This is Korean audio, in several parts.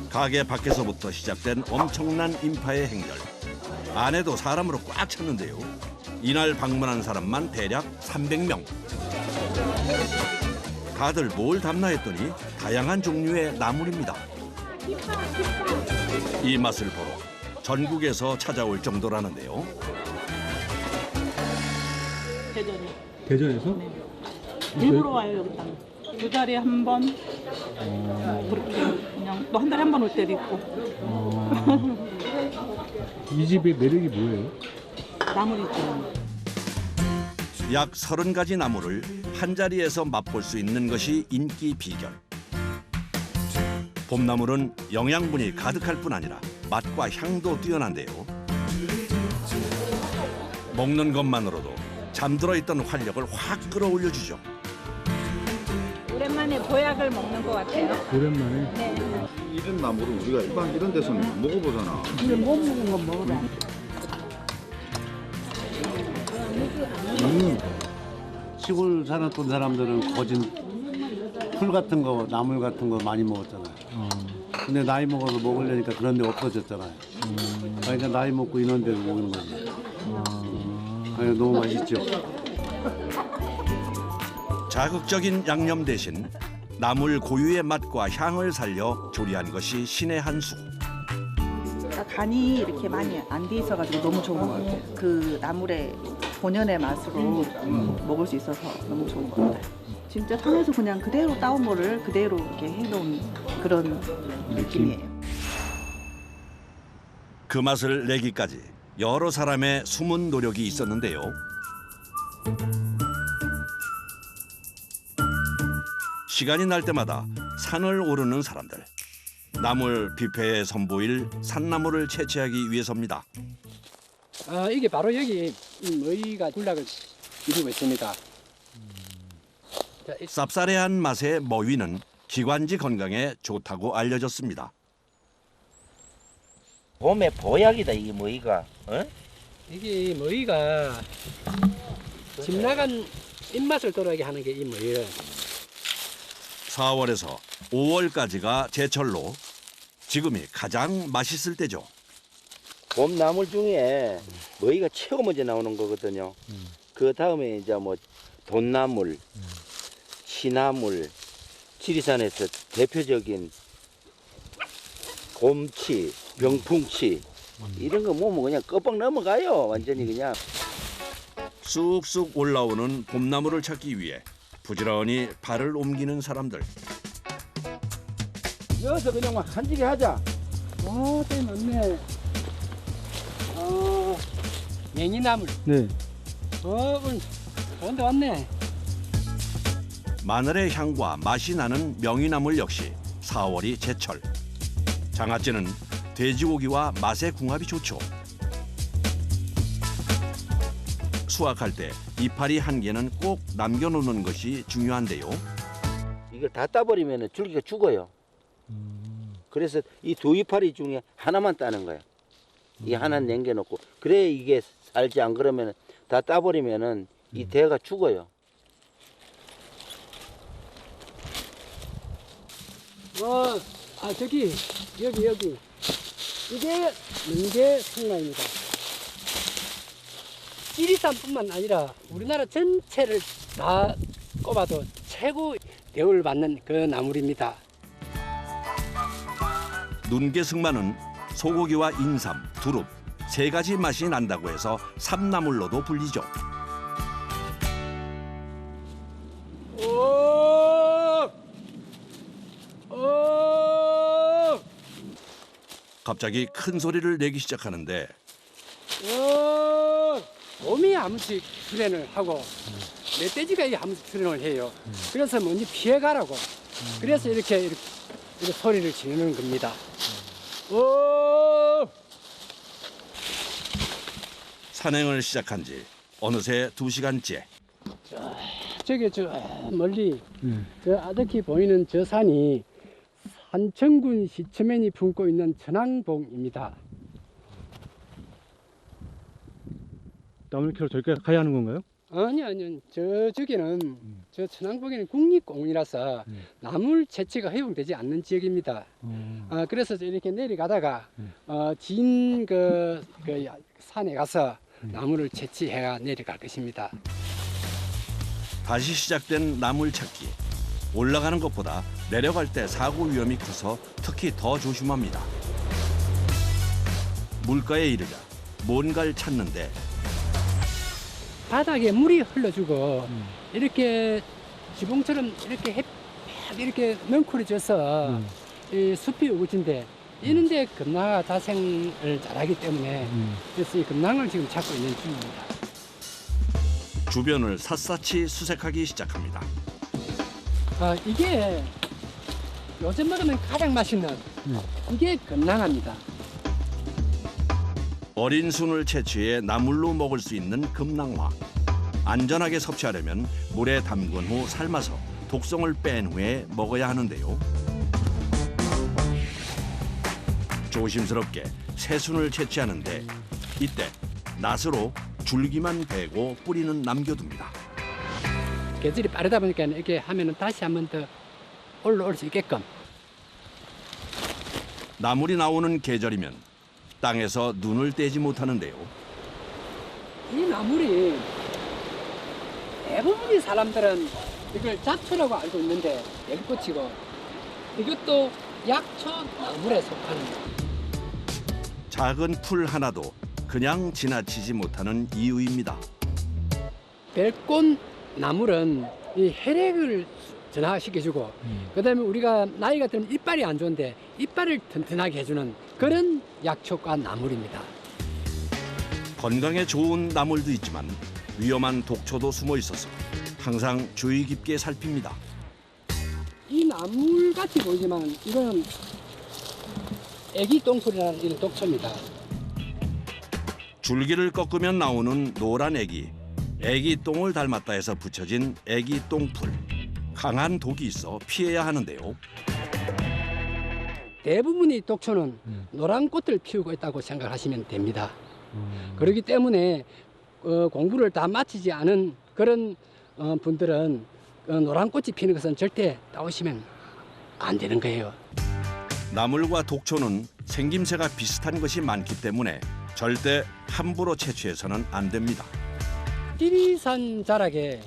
가게 밖에서부터 시작된 엄청난 인파의 행렬. 안에도 사람으로 꽉 찼는데요. 이날 방문한 사람만 대략 300명. 다들 뭘 담나 했더니 다양한 종류의 나물입니다. 이 맛을 보러 전국에서 찾아올 정도라는데요. 대전이요. 대전에서? 네. 일부러 와요 여기 땅. 2달에 한 번. 그렇게 그냥 또 한 달에 한 번 올 때도 있고. 이 집의 매력이 뭐예요? 나물 있죠. 약 30가지 나물을 한 자리에서 맛볼 수 있는 것이 인기 비결. 봄나물은 영양분이 가득할 뿐 아니라 맛과 향도 뛰어난데요. 먹는 것만으로도 잠들어 있던 활력을 확 끌어올려주죠. 오랜만에 보약을 먹는 것 같아요. 오랜만에. 네. 이런 나물은 우리가 일반 이런 데서는 못 먹어보잖아. 근데 못 먹은 건 먹어라. 시골 살았던 사람들은 거진 풀 같은 거, 나물 같은 거 많이 먹었잖아요. 근데 나이 먹어서 먹으려니까 그런 데 없어졌잖아요. 그러니까 나이 먹고 이런 데로 먹는 거지. 너무 맛있죠. 자극적인 양념 대신 나물 고유의 맛과 향을 살려 조리한 것이 신의 한 수. 간이 이렇게 많이 안 돼 있어가지고 너무 좋은 것 같아요. 그 나물의 본연의 맛으로 먹을 수 있어서 너무 좋은 것 같아요. 진짜 산에서 그냥 그대로 따온 거를 그대로 이렇게 해놓은 그런 느낌이에요. 그 맛을 내기까지 여러 사람의 숨은 노력이 있었는데요. 시간이 날 때마다 산을 오르는 사람들. 나물 뷔페에 선보일 산나물을 채취하기 위해서입니다. 이게 바로 여기 머위가 군락을 이루고 있습니다. 쌉싸래한 맛의 머위는 기관지 건강에 좋다고 알려졌습니다. 봄의 보약이다 이 머위가. 어? 이게 머위가 집 나간 입맛을 돌아오게 하는 게 이 머위예요. 4월에서 5월까지가 제철로 지금이 가장 맛있을 때죠. 봄 나물 중에 머위가 최고 먼저 나오는 거거든요. 그 다음에 이제 뭐 돈나물, 시나물, 지리산에서 대표적인 곰치, 병풍치 이런 거 먹으면 그냥 껍벅 넘어가요. 완전히 그냥. 쑥쑥 올라오는 봄나물을 찾기 위해 부지런히 발을 옮기는 사람들. 여기서 그냥 막 한지게 하자. 때 넣네. 맹이나물. 네. 오늘 좋은데 왔네. 마늘의 향과 맛이 나는 명이나물 역시 4월이 제철. 장아찌는 돼지고기와 맛의 궁합이 좋죠. 수확할 때 이파리 한 개는 꼭 남겨놓는 것이 중요한데요. 이걸 다 따버리면 줄기가 죽어요. 그래서 이 두 이파리 중에 하나만 따는 거예요. 이 하나 남겨놓고. 그래 이게 살지, 안 그러면 다 따버리면은 이 대가 죽어요. 저기 여기 이게 능계 성나입니다. 지리산뿐만 아니라 우리나라 전체를 다 꼽아도 최고 대우를 받는 그 나물입니다. 눈개승마는 소고기와 인삼, 두릅 세 가지 맛이 난다고 해서 삼나물로도 불리죠. 갑자기 큰 소리를 내기 시작하는데 곰이 아무씩 수련을 하고 멧돼지가 이 아무씩 수련을 해요. 그래서 먼저 피해가라고. 그래서 이렇게 소리를 지르는 겁니다. 산행을 시작한 지 어느새 2시간째. 저기 저 멀리 저 아득히 보이는 저 산이 산청군 시처면이 품고 있는 천왕봉입니다. 나물 캐러 저기까지 가야 하는 건가요? 아니요. 저쪽에는 저 천왕봉에는 국립공원이라서 나물 채취가 허용되지 않는 지역입니다. 그래서 이렇게 내려가다가 진 그 산에 가서 나무를 채취해가 내려갈 것입니다. 다시 시작된 나물 찾기. 올라가는 것보다 내려갈 때 사고 위험이 커서 특히 더 조심합니다. 물가에 이르자 뭔가를 찾는데 바닥에 물이 흘러주고 이렇게 지붕처럼 이렇게 이렇게 넝쿨해져서 이 숲이 우거진데 이런데 금나가 자생을 잘하기 때문에 그래서 이 금낭을 지금 찾고 있는 중입니다. 주변을 샅샅이 수색하기 시작합니다. 이게 요즘 먹으면 가장 맛있는 이게 금낭합니다. 어린 순을 채취해 나물로 먹을 수 있는 금낭화. 안전하게 섭취하려면 물에 담근 후 삶아서 독성을 뺀 후에 먹어야 하는데요. 조심스럽게 새순을 채취하는데 이때 낫으로 줄기만 베고 뿌리는 남겨둡니다. 계절이 빠르다 보니까 이렇게 하면은 다시 한 번 더 올라올 수 있게끔. 나물이 나오는 계절이면 땅에서 눈을 떼지 못하는데요. 이 나물이 대부분의 사람들은 이걸 잡초라고 알고 있는데 멜꽃이고 이것도 약초 나물에 속하는 작은 풀 하나도 그냥 지나치지 못하는 이유입니다. 멜꽃 나물은 이 혈액을 전화시켜주고 그다음에 우리가 나이가 들면 이빨이 안 좋은데 이빨을 튼튼하게 해주는 그런 약초과 나물입니다. 건강에 좋은 나물도 있지만 위험한 독초도 숨어 있어서 항상 주의 깊게 살핍니다. 이 나물 같이 보이지만 이거는 애기 똥풀이라는 이런 독초입니다. 줄기를 꺾으면 나오는 노란 애기. 애기 똥을 닮았다 해서 붙여진 애기 똥풀. 강한 독이 있어 피해야 하는데요. 대부분의 독초는 노란 꽃을 피우고 있다고 생각하시면 됩니다. 그렇기 때문에 공부를 다 마치지 않은 그런 분들은 노란 꽃이 피는 것은 절대 따오시면 안 되는 거예요. 나물과 독초는 생김새가 비슷한 것이 많기 때문에 절대 함부로 채취해서는 안 됩니다. 지리산 자락에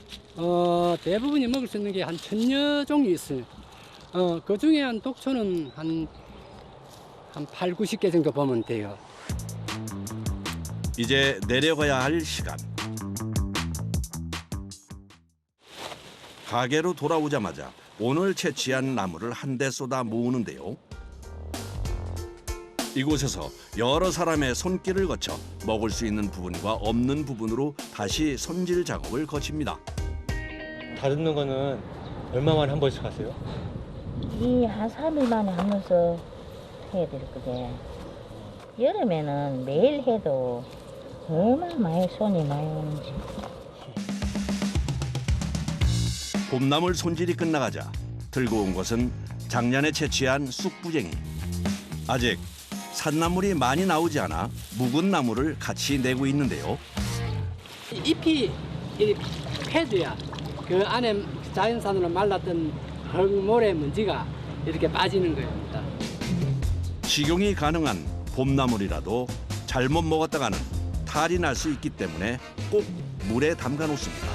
대부분이 먹을 수 있는 게 한 1000여 종류 있어요. 그 중에 한 독초는 한 8, 90개 정도 보면 돼요. 이제 내려가야 할 시간. 가게로 돌아오자마자 오늘 채취한 나물을 한데 쏟아 모으는데요. 이곳에서 여러 사람의 손길을 거쳐 먹을 수 있는 부분과 없는 부분으로 다시 손질 작업을 거칩니다. 다듬는 거는 얼마 만에 한 번씩 하세요? 이 한 3일 만에 한 번씩 해야 될 거게. 여름에는 매일 해도 얼마나 많이 손이 많이 오는지. 봄나물 손질이 끝나가자 들고 온 것은 작년에 채취한 쑥부쟁이. 아직 산나물이 많이 나오지 않아 묵은 나물을 같이 내고 있는데요. 잎이 패드야. 그 안에 자연산으로 말랐던 흙모래 먼지가 이렇게 빠지는 겁니다. 식용이 가능한 봄나물이라도 잘못 먹었다가는 탈이 날 수 있기 때문에 꼭 물에 담가 놓습니다.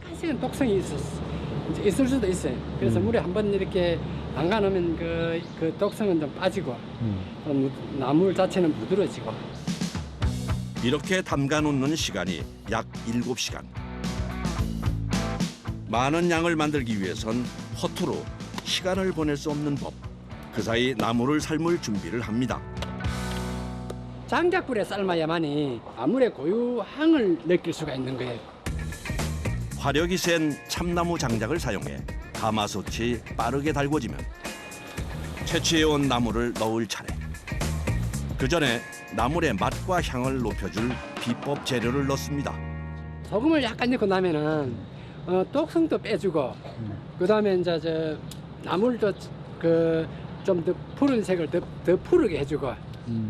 사실은 독성이 있을 수도 있어요. 그래서 물에 한번 이렇게 담가 놓으면 그 독성은 좀 빠지고 나물 자체는 부드러워지고. 이렇게 담가 놓는 시간이 약 7시간. 많은 양을 만들기 위해선 허투루 시간을 보낼 수 없는 법. 그 사이 나물을 삶을 준비를 합니다. 장작불에 삶아야만이 나물의 고유향을 느낄 수가 있는 거예요. 화력이 센 참나무 장작을 사용해 가마솥이 빠르게 달궈지면 채취해온 나물을 넣을 차례. 그 전에 나물의 맛과 향을 높여줄 비법 재료를 넣습니다. 소금을 약간 넣고 나면은 독성도 빼주고 그다음에 이제 저 나물도 좀 더 푸른색을 더 푸르게 해주고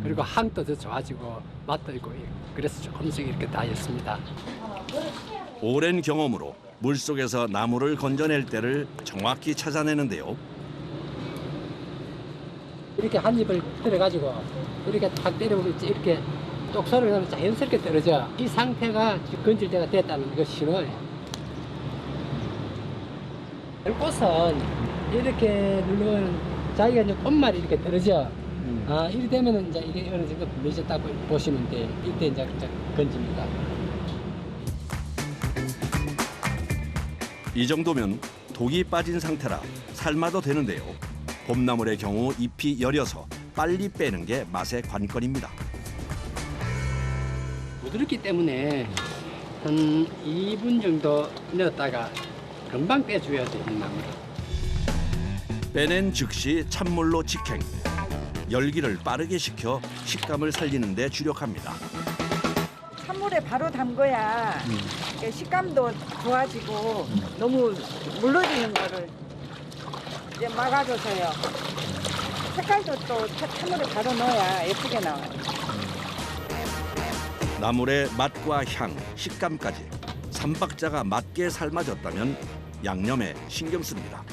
그리고 향도 더 좋아지고 맛도 있고 그래서 조금씩 이렇게 다 했습니다. 오랜 경험으로 물속에서 나무를 건져낼 때를 정확히 찾아내는데요. 이렇게 한 입을 들어가지고 이렇게 탁 때려보면 이렇게 똑소리가 나면 자연스럽게 떨어져. 이 상태가 건질 때가 됐다는 거 신호예요. 꽃은 이렇게 누르면 자기가 이제 꽃말이 이렇게 떨어져. 이리 되면은 이제 이게 어느 정도 불려졌다고 보시면 돼. 이때 이제 건집니다. 이 정도면 독이 빠진 상태라 삶아도 되는데요. 봄나물의 경우 잎이 여려서 빨리 빼는 게 맛의 관건입니다. 부드럽기 때문에 한 2분 정도 넣었다가 금방 빼줘야 돼, 이 나물을. 빼낸 즉시 찬물로 직행. 열기를 빠르게 식혀 식감을 살리는 데 주력합니다. 찬물에 바로 담궈야 식감도 좋아지고 너무 물러지는 거를 이제 막아줘서요. 색깔도 또 찬물에 바로 넣어야 예쁘게 나와요. 나물의 맛과 향, 식감까지 3박자가 맞게 삶아졌다면 양념에 신경 씁니다.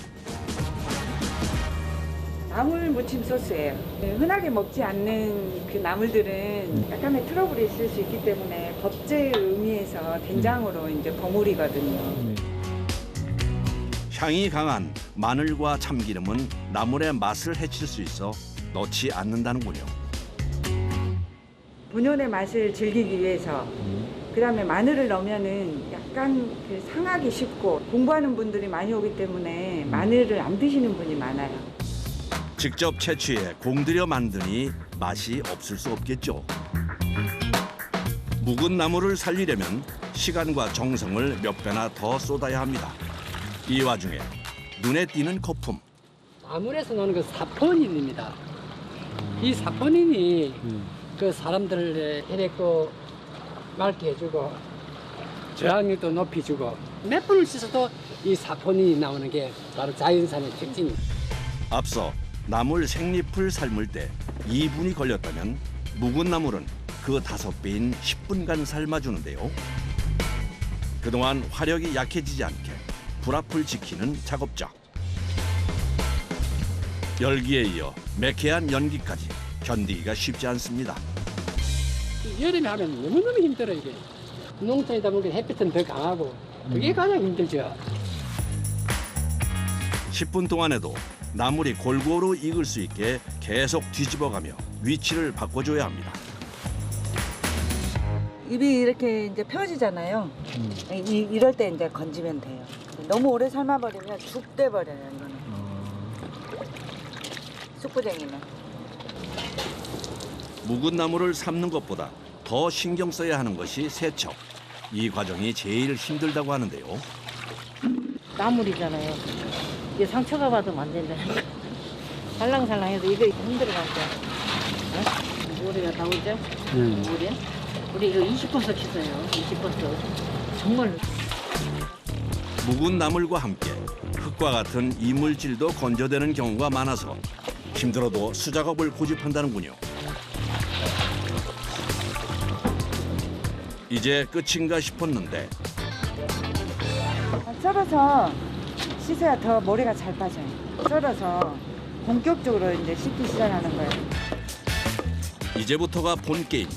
나물 무침 소스예요. 흔하게 먹지 않는 그 나물들은 약간의 트러블이 있을 수 있기 때문에 법제의 의미에서 된장으로 이제 버무리거든요. 향이 강한 마늘과 참기름은 나물의 맛을 해칠 수 있어 넣지 않는다는군요. 본연의 맛을 즐기기 위해서 그다음에 마늘을 넣으면은 약간 그 상하기 쉽고 공부하는 분들이 많이 오기 때문에 마늘을 안 드시는 분이 많아요. 직접 채취해 공들여 만드니 맛이 없을 수 없겠죠. 묵은 나물을 살리려면 시간과 정성을 몇 배나 더 쏟아야 합니다. 이 와중에 눈에 띄는 거품. 나물에서 나오는 그 사포닌입니다. 이 사포닌이 그 사람들의 혈액도 맑게 해주고 저항력도 높여주고 몇 분을 씻어도 이 사포닌이 나오는 게 바로 자연산의 특징입니다. 앞서 나물 생잎을 삶을 때 2분이 걸렸다면 묵은 나물은 그 5배인 10분간 삶아주는데요. 그동안 화력이 약해지지 않게 불앞을 지키는 작업자. 열기에 이어 매캐한 연기까지 견디기가 쉽지 않습니다. 여름에 하면 너무너무 힘들어요. 이게 농촌이다 보니까 햇빛은 더 강하고 그게 가장 힘들죠. 10분 동안에도 나물이 골고루 익을 수 있게 계속 뒤집어가며 위치를 바꿔줘야 합니다. 입이 이렇게 이제 펴지잖아요. 이럴 때 이제 건지면 돼요. 너무 오래 삶아버리면 죽 돼버려요, 이거는. 쑥부쟁이는. 묵은 나물을 삶는 것보다 더 신경 써야 하는 것이 세척. 이 과정이 제일 힘들다고 하는데요. 나물이잖아요. 이게 상처가 받으면 안 된다니까. 살랑살랑해도 이거 힘들어가지고. 우리가 다 오죠? 우리 이거 20버섯 씻어요. 20버섯. 정말. 묵은 나물과 함께 흙과 같은 이물질도 건져대는 경우가 많아서 힘들어도 수작업을 고집한다는군요. 이제 끝인가 싶었는데 썰어서 씻어야 더 모래가 잘 빠져요. 썰어서 본격적으로 이제 씻기 시작하는 거예요. 이제부터가 본 게임.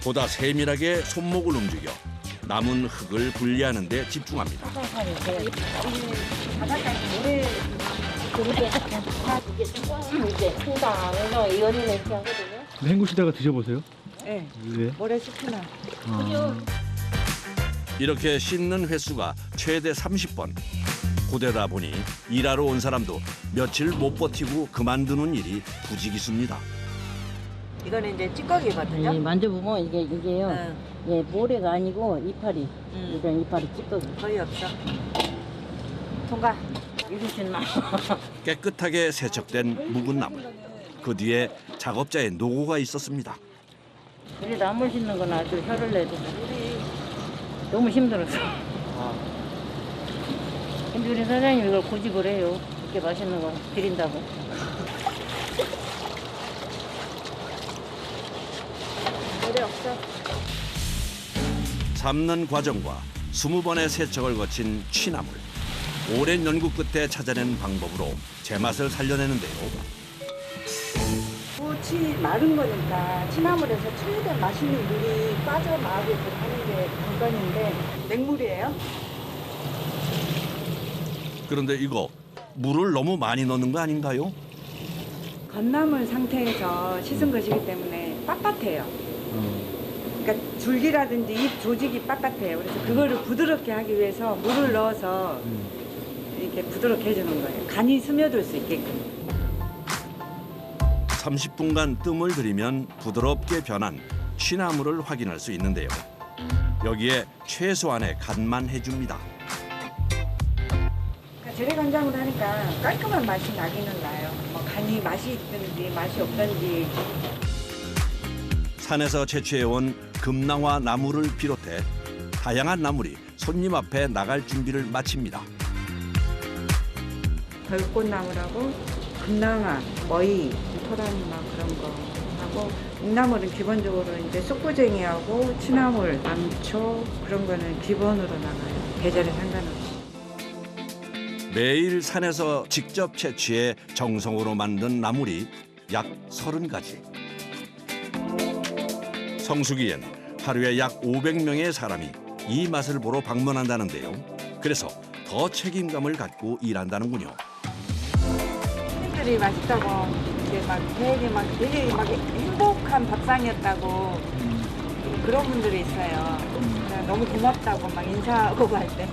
보다 세밀하게 손목을 움직여 남은 흙을 분리하는 데 집중합니다. 바닷가에 모래 그렇게 이제 풍당해서 이 언니는 이렇게 하거든요. 헹구시다가 드셔보세요. 네. 왜? 모래 씻으면. 이렇게 씻는 횟수가 최대 30번. 고되다 보니 일하러 온 사람도 며칠 못 버티고 그만두는 일이 부지기수입니다. 이거는 이제 찌꺼기거든요. 만져보면 이게요. 예, 모래가 아니고 이파리. 이런 이파리 찌꺼기. 거의 없어. 통과. 이러진 마. 깨끗하게 세척된 묵은 나물. 그 뒤에 작업자의 노고가 있었습니다. 우리 나물 씻는 건 아주 혀를 내도 너무 힘들었어. 근데 우리 사장님 이걸 고집을 해요. 이렇게 맛있는 거 드린다고. 모래 없어. 삶는 과정과 20번의 세척을 거친 취나물. 오랜 연구 끝에 찾아낸 방법으로 제맛을 살려내는데요. 꽃이 마른 거니까 취나물에서 최대한 맛있는 물이 빠져나오게끔 하는 게 관건인데 맹물이에요. 그런데 이거 물을 너무 많이 넣는 거 아닌가요? 건나물 상태에서 씻은 것이기 때문에 빳빳해요. 그러니까 줄기라든지 잎 조직이 빳빳해요. 그래서 그거를 부드럽게 하기 위해서 물을 넣어서 이렇게 부드럽게 해주는 거예요. 간이 스며들 수 있게끔. 30분간 뜸을 들이면 부드럽게 변한 취나물을 확인할 수 있는데요. 여기에 최소한의 간만 해줍니다. 그러니까 재래간장으로 하니까 깔끔한 맛이 나기는 나요. 뭐 간이 맛이 있든지 맛이 없든지. 산에서 채취해온 금낭화 나물을 비롯해 다양한 나물이 손님 앞에 나갈 준비를 마칩니다. 벌꽃나물하고 금낭화, 머위, 토라니막 그런 거 하고 묵나물은 기본적으로 이제 쑥부쟁이하고 취나물, 남초 그런 거는 기본으로 나가요. 계절에 상관없이. 매일 산에서 직접 채취해 정성으로 만든 나물이 약 30가지. 성수기엔 하루에 약 500명의 사람이 이 맛을 보러 방문한다는데요. 그래서 더 책임감을 갖고 일한다는군요. 손님들이 맛있다고 이게 막 되게 막 행복한 밥상이었다고 그런 분들이 있어요. 너무 고맙다고 막 인사하고 갈 때.